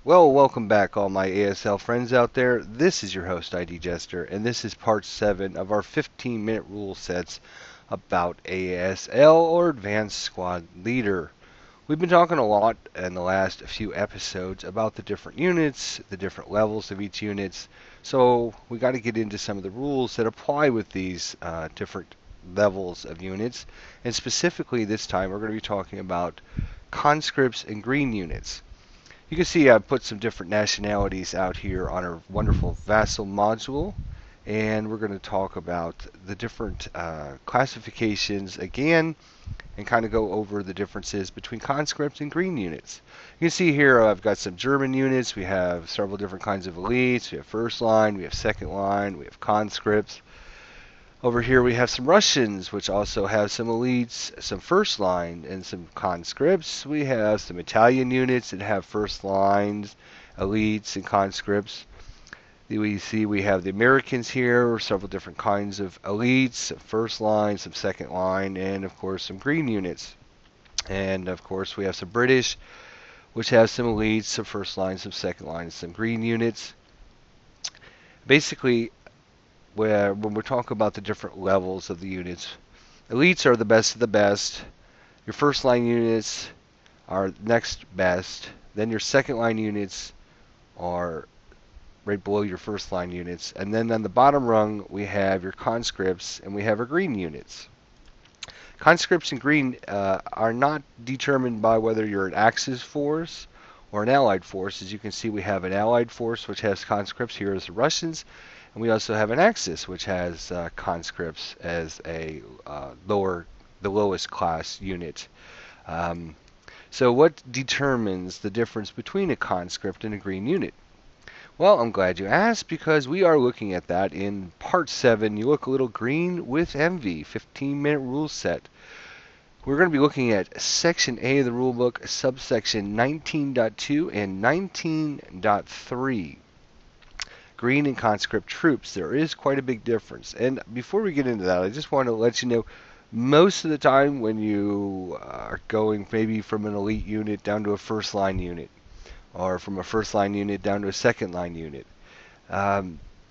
Well, welcome back, all my ASL friends out there. This is your host, ID Jester, and this is part 7 of our 15-minute rule sets about ASL, or Advanced Squad Leader. We've been talking a lot in the last few episodes about the different units, the different levels of each unit, so we got to get into some of the rules that apply with these different levels of units, and specifically this time we're going to be talking about conscripts and green units. You can see I've put some different nationalities out here on our wonderful vassal module, and we're going to talk about the different classifications again and kind of go over the differences between conscripts and green units. You can see here I've got some German units. We have several different kinds of elites. We have first line, we have second line, we have conscripts. Over here we have some Russians, which also have some elites, some first line, and some conscripts. We have some Italian units that have first lines, elites, and conscripts. We see we have the Americans here, several different kinds of elites, some first line, some second line, and of course some green units. And of course we have some British, which have some elites, some first line, some second line, and some green units. Basically, when we're talking about the different levels of the units, elites are the best of the best. Your first line units are next best. Then your second line units are right below your first line units. And then on the bottom rung, we have your conscripts and we have our green units. Conscripts and green are not determined by whether you're an Axis force or an Allied force. As you can see, we have an Allied force which has conscripts here as the Russians, and we also have an Axis which has conscripts as a the lowest class unit. So what determines the difference between a conscript and a green unit? Well, I'm glad you asked, because we are looking at that in Part 7. You look a little green with envy, 15-minute rule set. We're going to be looking at Section A of the rulebook, subsection 19.2 and 19.3. Green and conscript troops. There is quite a big difference. And before we get into that, I just want to let you know, most of the time when you are going maybe from an elite unit down to a first line unit, or from a first line unit down to a second line unit,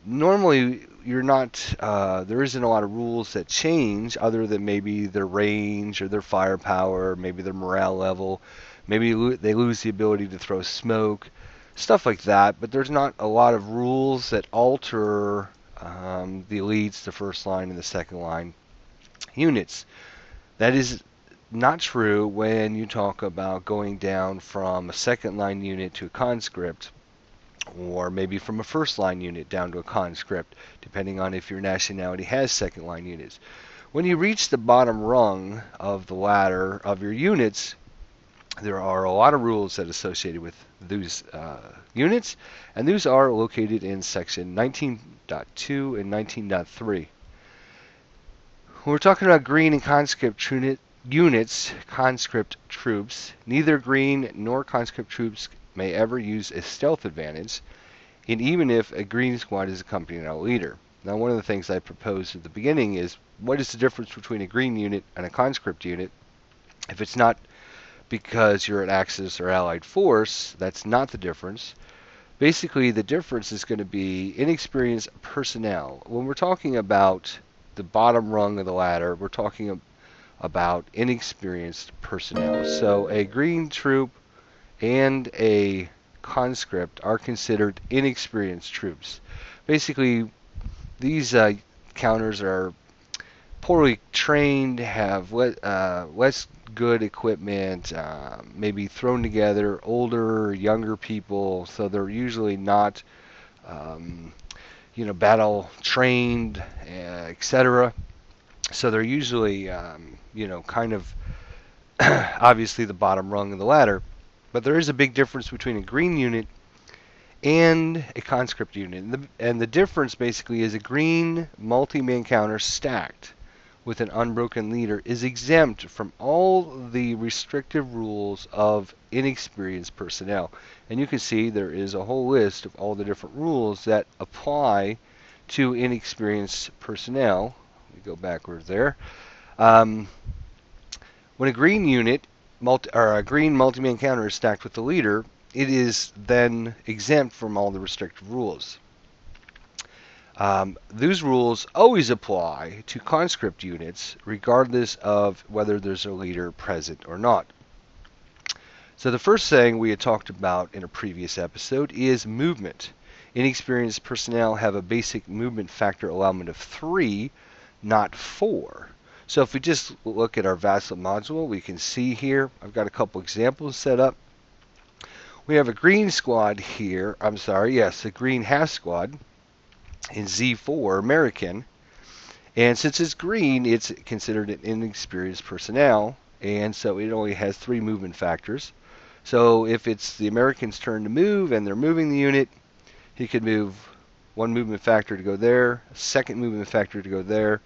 normally you're not, there isn't a lot of rules that change other than maybe their range or their firepower, maybe their morale level, maybe they lose the ability to throw smoke, stuff like that. But there's not a lot of rules that alter the elites, the first line, and the second line units. That is not true when you talk about going down from a second line unit to a conscript, or maybe from a first line unit down to a conscript, depending on if your nationality has second line units. When you reach the bottom rung of the ladder of your units, there are a lot of rules that are associated with those units, and those are located in section 19.2 and 19.3. When we're talking about green and conscript units, conscript troops, neither green nor conscript troops may ever use a stealth advantage, and even if a green squad is accompanying a leader. Now, one of the things I proposed at the beginning is, what is the difference between a green unit and a conscript unit? If it's not because you're an Axis or Allied force, that's not the difference. Basically, the difference is going to be inexperienced personnel. When we're talking about the bottom rung of the ladder, we're talking about inexperienced personnel. So a green troop and a conscript are considered inexperienced troops. Basically, these counters are poorly trained, have less good equipment, maybe thrown together, older, younger people, so they're usually not battle trained, etc. So they're usually kind of obviously the bottom rung of the ladder. But there is a big difference between a green unit and a conscript unit. And the difference basically is a green multi-man counter stacked with an unbroken leader is exempt from all the restrictive rules of inexperienced personnel. And you can see there is a whole list of all the different rules that apply to inexperienced personnel. Let me go backwards there. When a green unit, a green multi-man counter is stacked with the leader, it is then exempt from all the restrictive rules. Those rules always apply to conscript units, regardless of whether there's a leader present or not. So the first thing we had talked about in a previous episode is movement. Inexperienced personnel have a basic movement factor allowance of 3, not 4. So if we just look at our vassal module, we can see here, I've got a couple examples set up. We have a green squad here, a green half squad in Z4 American. And since it's green, it's considered an inexperienced personnel, and so it only has 3 movement factors. So if it's the American's turn to move and they're moving the unit, he could move 1 movement factor to go there, a 2nd movement factor to go there,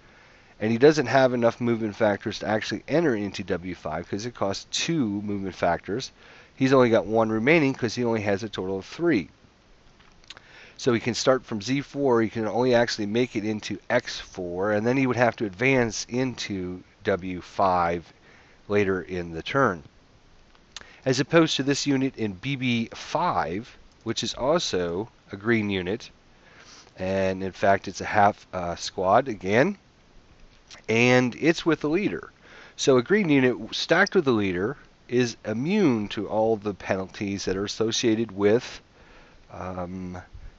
and he doesn't have enough movement factors to actually enter into W5 because it costs 2 movement factors. He's only got 1 remaining because he only has a total of 3. So he can start from Z4, he can only actually make it into X4, and then he would have to advance into W5 later in the turn. As opposed to this unit in BB5, which is also a green unit, and in fact it's a half squad again, and it's with the leader. So a green unit stacked with the leader is immune to all the penalties that are associated with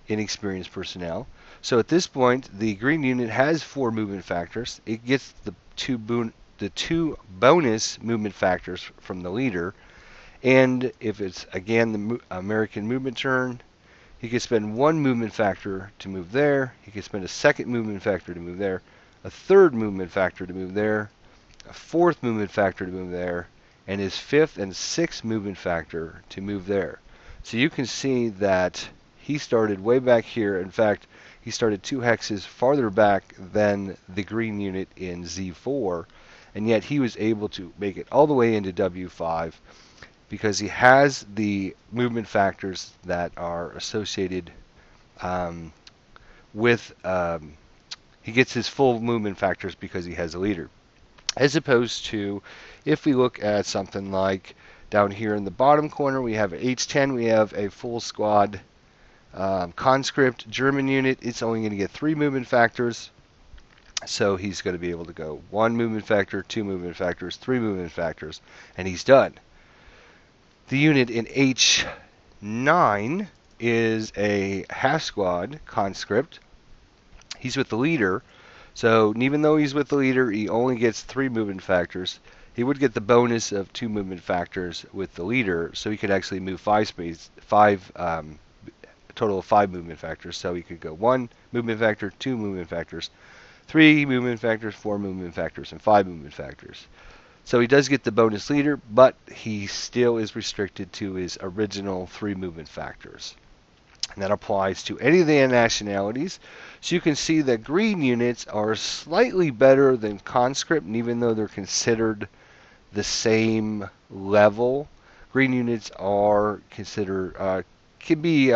inexperienced personnel. So at this point, the green unit has 4 movement factors. It gets the two bonus movement factors from the leader. And if it's, again, the American movement turn, he can spend 1 movement factor to move there. He can spend a 2nd movement factor to move there, a 3rd movement factor to move there, a 4th movement factor to move there, and his 5th and 6th movement factor to move there. So you can see that he started way back here. In fact, he started 2 hexes farther back than the green unit in Z4, and yet he was able to make it all the way into W5 because he has the movement factors that are associated with, he gets his full movement factors because he has a leader. As opposed to, if we look at something like down here in the bottom corner, we have H10, we have a full squad conscript German unit. It's only going to get 3 movement factors, so he's going to be able to go 1 movement factor, 2 movement factors, 3 movement factors, and he's done. The unit in H9 is a half squad conscript. He's with the leader, so even though he's with the leader, he only gets 3 movement factors. He would get the bonus of 2 movement factors with the leader, so he could actually move 5 a total of 5 movement factors. So he could go 1 movement factor, 2 movement factors, 3 movement factors, 4 movement factors, and 5 movement factors. So he does get the bonus leader, but he still is restricted to his original 3 movement factors. And that applies to any of the nationalities. So you can see that green units are slightly better than conscript, and even though they're considered the same level, green units are considered can be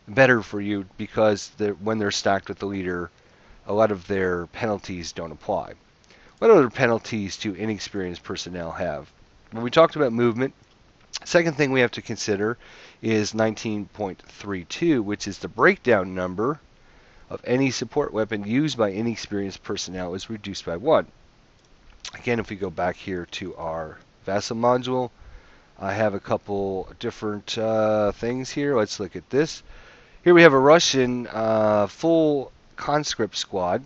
better for you because when they're stacked with the leader, a lot of their penalties don't apply. What other penalties do inexperienced personnel have? When we talked about movement, second thing we have to consider is 19.32, which is the breakdown number of any support weapon used by inexperienced personnel is reduced by 1. Again, if we go back here to our vassal module, I have a couple different things here. Let's look at this. Here we have a Russian full conscript squad,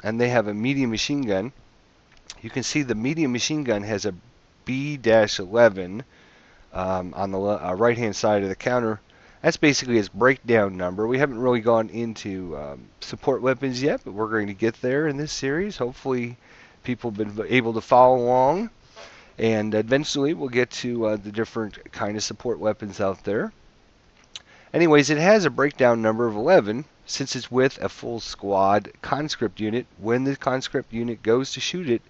and they have a medium machine gun. You can see the medium machine gun has a B-11 on the right-hand side of the counter. That's basically its breakdown number. We haven't really gone into support weapons yet, but we're going to get there in this series. Hopefully people have been able to follow along, and eventually we'll get to the different kind of support weapons out there. Anyways, it has a breakdown number of 11. Since it's with a full squad conscript unit, when the conscript unit goes to shoot it,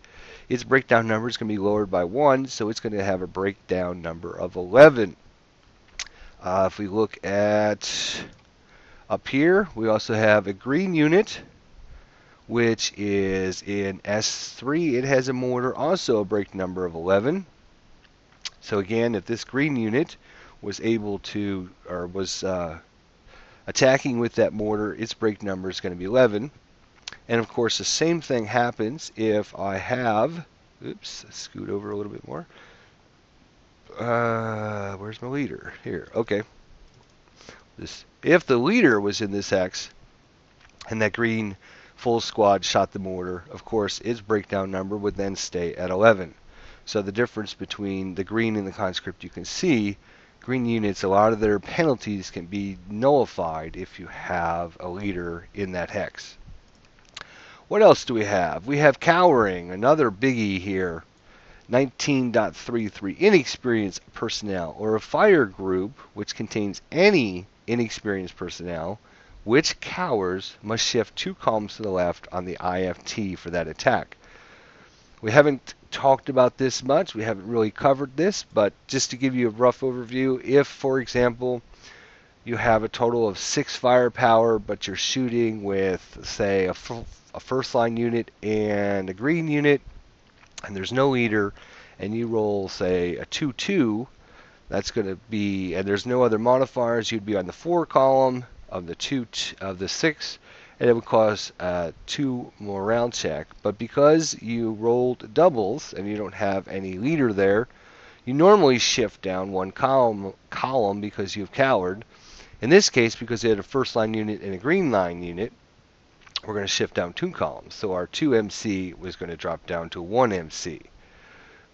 its breakdown number is going to be lowered by 1, so it's going to have a breakdown number of 11. If we look at up here, we also have a green unit, which is in S3. It has a mortar, also a break number of 11. So again, if this green unit was able to, or was attacking with that mortar, its break number is going to be 11. And of course, the same thing happens if I have, oops, scoot over a little bit more. Where's my leader? Here, okay. If the leader was in this hex, and that green full squad shot the mortar, of course, its breakdown number would then stay at 11. So the difference between the green and the conscript, you can see, green units, a lot of their penalties can be nullified if you have a leader in that hex. What else do we have? We have Cowering, another biggie here. 19.33, inexperienced personnel, or a fire group which contains any inexperienced personnel which cowers must shift 2 columns to the left on the IFT for that attack. We haven't talked about this much. We haven't really covered this, but just to give you a rough overview, if, for example, you have a total of 6 firepower, but you're shooting with, say, a first line unit and a green unit, and there's no leader, and you roll, say, a 2-2, that's going to be, and there's no other modifiers, you'd be on the 4 column of the 6, and it would cause a 2 morale check. But because you rolled doubles and you don't have any leader there, you normally shift down 1 column because you've cowered. In this case, because they had a first line unit and a green line unit, we're going to shift down 2 columns. So our 2 MC was going to drop down to 1 MC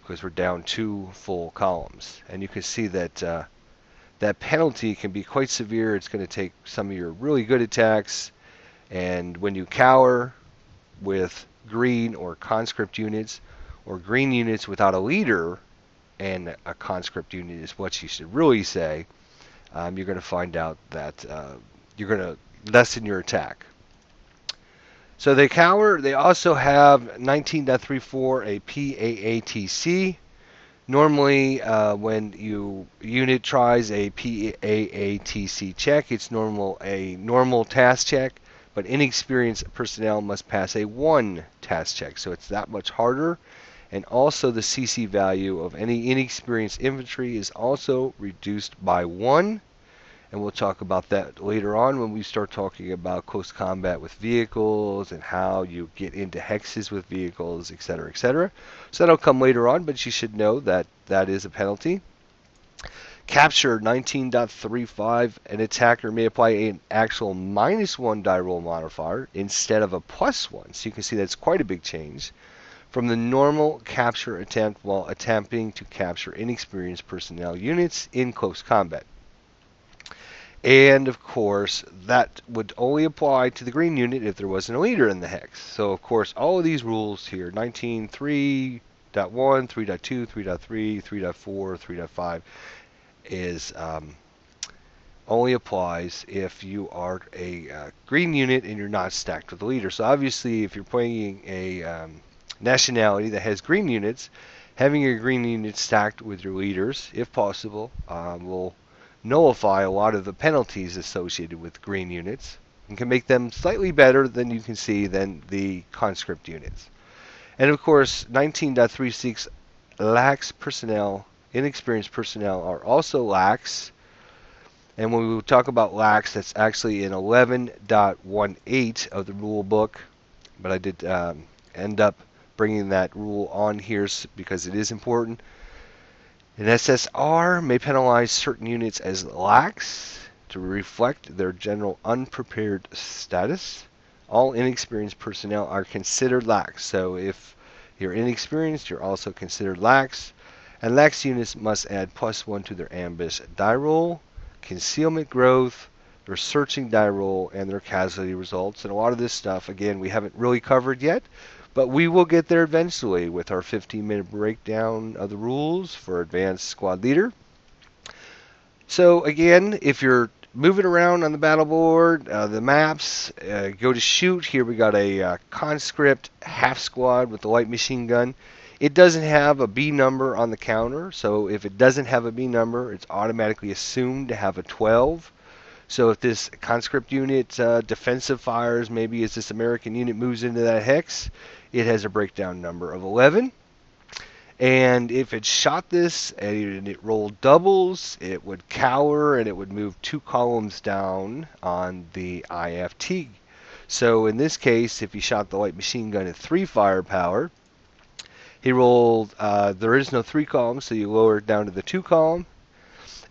because we're down 2 full columns. And you can see that that penalty can be quite severe. It's going to take some of your really good attacks. And when you cower with green or conscript units, or green units without a leader and a conscript unit is what you should really say, you're going to find out that you're going to lessen your attack. So they cower. They also have 19.34, a PAATC. Normally, when unit tries a PAATC check, it's a normal task check, but inexperienced personnel must pass a 1 task check. So it's that much harder. And also the CC value of any inexperienced infantry is also reduced by 1. And we'll talk about that later on when we start talking about close combat with vehicles and how you get into hexes with vehicles, etc., etc. So that'll come later on, but you should know that that is a penalty. Capture 19.35, an attacker may apply an actual -1 die roll modifier instead of a +1. So you can see that's quite a big change from the normal capture attempt while attempting to capture inexperienced personnel units in close combat. And of course, that would only apply to the green unit if there wasn't a leader in the hex. So of course, all of these rules here, 19.3.1, 3.2, 3.3, 3.4, 3.5, is only applies if you are a green unit and you're not stacked with a leader. So obviously, if you're playing a nationality that has green units, having your green unit stacked with your leaders, if possible, will nullify a lot of the penalties associated with green units and can make them slightly better than you can see than the conscript units. And of course, 19.36 lax personnel, inexperienced personnel are also lax. And when we talk about lax, that's actually in 11.18 of the rule book. But I did end up bringing that rule on here because it is important. An SSR may penalize certain units as lax to reflect their general unprepared status. All inexperienced personnel are considered lax. So if you're inexperienced, you're also considered lax. And lax units must add +1 to their ambush die roll, concealment growth, their searching die roll, and their casualty results. And a lot of this stuff, again, we haven't really covered yet. But we will get there eventually with our 15-minute breakdown of the rules for Advanced Squad Leader. So again, if you're moving around on the battle board, the maps, go to shoot. Here we got a conscript half squad with the light machine gun. It doesn't have a B number on the counter, so if it doesn't have a B number, it's automatically assumed to have a 12. So if this conscript unit defensive fires, maybe as this American unit moves into that hex, it has a breakdown number of 11. And if it shot this and it rolled doubles, it would cower and it would move 2 columns down on the IFT. So in this case, if he shot the light machine gun at 3 firepower, he rolled, there is no 3 columns, so you lower it down to the 2 column.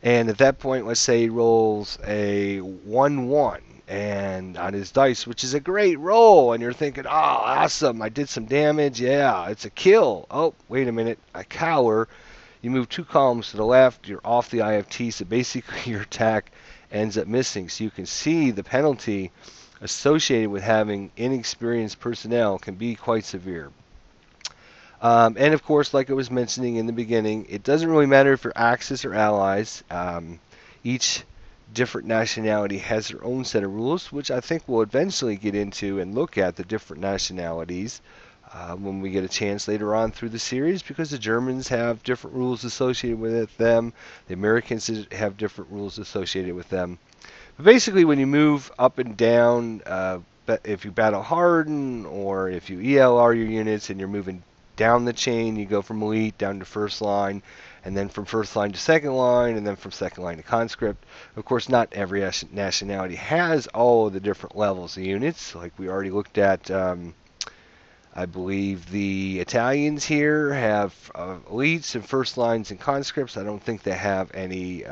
And at that point, let's say he rolls a 1-1 and on his dice, which is a great roll, and you're thinking, oh, awesome, I did some damage, yeah, it's a kill. Oh, wait a minute, I cower. You move 2 columns to the left, you're off the IFT, so basically your attack ends up missing. So you can see the penalty associated with having inexperienced personnel can be quite severe. And of course, like I was mentioning in the beginning, it doesn't really matter if you're Axis or Allies. Each different nationality has their own set of rules, which I think we'll eventually get into and look at the different nationalities when we get a chance later on through the series, because the Germans have different rules associated with them, the Americans have different rules associated with them. But basically, when you move up and down, if you battle harden or if you ELR your units and you're moving down the chain, you go from elite down to first line, and then from first line to second line, and then from second line to conscript. Of course, not every nationality has all of the different levels of units. Like we already looked at, I believe the Italians here have elites and first lines and conscripts. I don't think they have any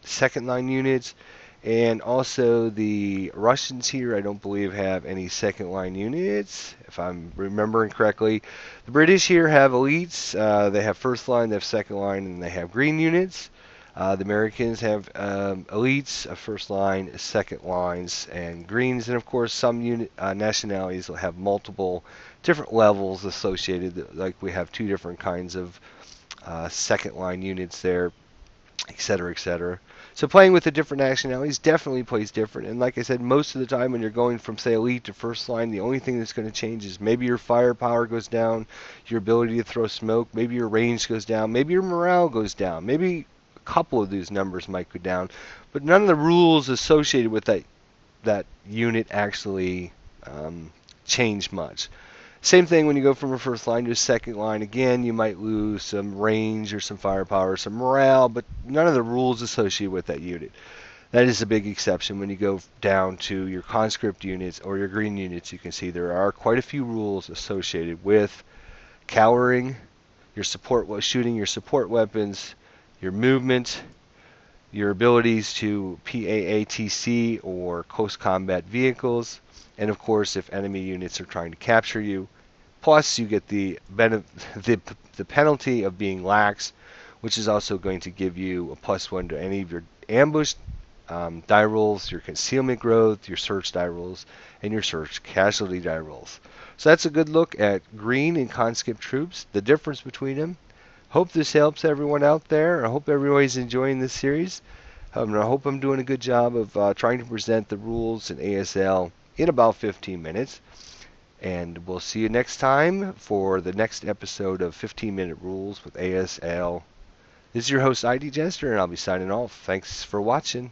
second line units. And also the Russians here, I don't believe have any second line units, if I'm remembering correctly. The British here have elites, they have first line, they have second line, and they have green units. The Americans have elites, a first line, second lines, and greens. And of course, some nationalities will have multiple different levels associated, like we have 2 different kinds of second line units there, etc., etc. So playing with the different nationalities definitely plays different. And like I said, most of the time when you're going from, say, elite to first line, the only thing that's going to change is maybe your firepower goes down, your ability to throw smoke, maybe your range goes down, maybe your morale goes down, maybe a couple of these numbers might go down. But none of the rules associated with that unit actually change much. Same thing when you go from a first line to a second line. Again, you might lose some range or some firepower, some morale, but none of the rules associated with that unit. That is a big exception when you go down to your conscript units or your green units. You can see there are quite a few rules associated with cowering, your support shooting your support weapons, your movement, your abilities to PAATC or close combat vehicles, and of course if enemy units are trying to capture you. Plus you get the penalty of being lax, which is also going to give you a +1 to any of your ambush die rolls, your concealment growth, your search die rolls, and your search casualty die rolls. So that's a good look at green and conscript troops, the difference between them. Hope this helps everyone out there. I hope everybody's enjoying this series. I hope I'm doing a good job of trying to present the rules in ASL in about 15 minutes. And we'll see you next time for the next episode of 15-Minute Rules with ASL. This is your host, ID Jester, and I'll be signing off. Thanks for watching.